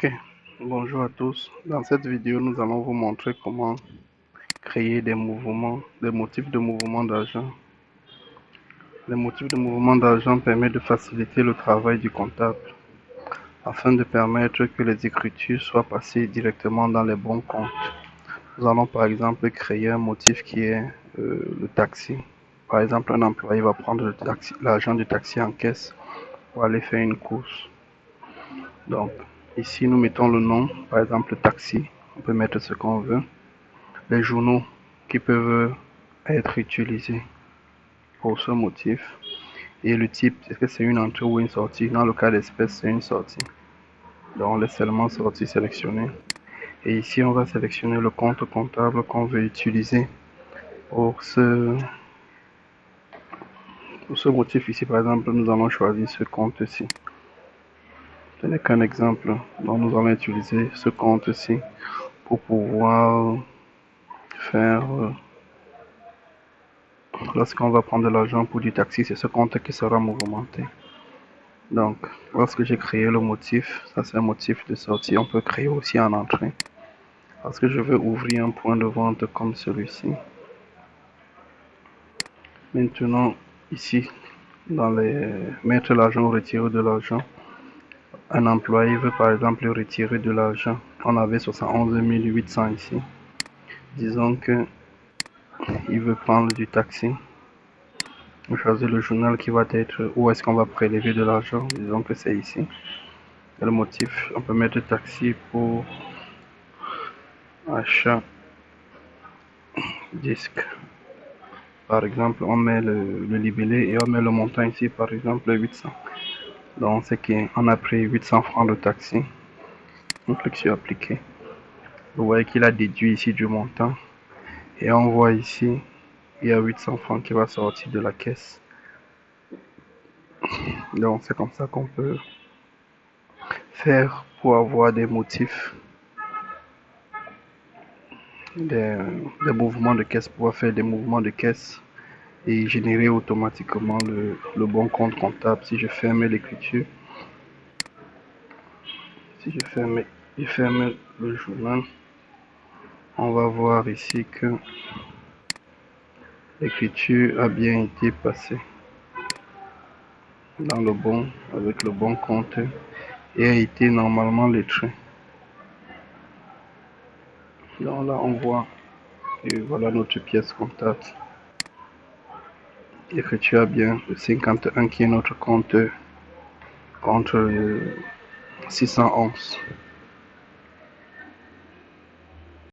Ok, bonjour à tous. Dans cette vidéo, nous allons vous montrer comment créer des mouvements, des motifs de mouvement d'argent. Les motifs de mouvement d'argent permettent de faciliter le travail du comptable afin de permettre que les écritures soient passées directement dans les bons comptes. Nous allons par exemple créer un motif qui est le taxi. Par exemple, un employé va prendre l'argent du taxi en caisse pour aller faire une course. Donc, ici, nous mettons le nom, par exemple, taxi. On peut mettre ce qu'on veut. Les journaux qui peuvent être utilisés pour ce motif. Et le type, est-ce que c'est une entrée ou une sortie? Dans le cas d'espèce, c'est une sortie. Donc, les seulement sorties sélectionnées. Et ici, on va sélectionner le compte comptable qu'on veut utiliser pour ce motif ici. Par exemple, nous allons choisir ce compte-ci. Ce n'est qu'un exemple. Donc, nous allons utiliser ce compte-ci pour pouvoir faire lorsqu'on va prendre de l'argent pour du taxi, c'est ce compte qui sera mouvementé. Donc, lorsque j'ai créé le motif, ça c'est un motif de sortie, on peut créer aussi en entrée. Parce que je veux ouvrir un point de vente comme celui-ci. Maintenant, ici, dans les mettre l'argent ou retirer de l'argent, un employé veut par exemple retirer de l'argent. On avait 71 800 ici. Disons que il veut prendre du taxi. On choisit le journal qui va être où est-ce qu'on va prélever de l'argent. Disons que c'est ici. Et le motif, on peut mettre taxi pour achat disque. Par exemple, on met le libellé et on met le montant ici, par exemple 800. Donc, c'est qu'on a pris 800 francs de taxi. On clique sur appliquer. Vous voyez qu'il a déduit ici du montant. Et on voit ici, il y a 800 francs qui va sortir de la caisse. Donc, c'est comme ça qu'on peut faire pour avoir des motifs, des mouvements de caisse, pouvoir faire des mouvements de caisse et générer automatiquement le bon compte comptable. Si je ferme l'écriture, si je ferme le journal, on va voir ici que l'écriture a bien été passée dans le bon, avec le bon compte et a été normalement lettré. Donc là on voit, et voilà notre pièce comptable. L'écriture a bien le 51 qui est notre compte contre 611.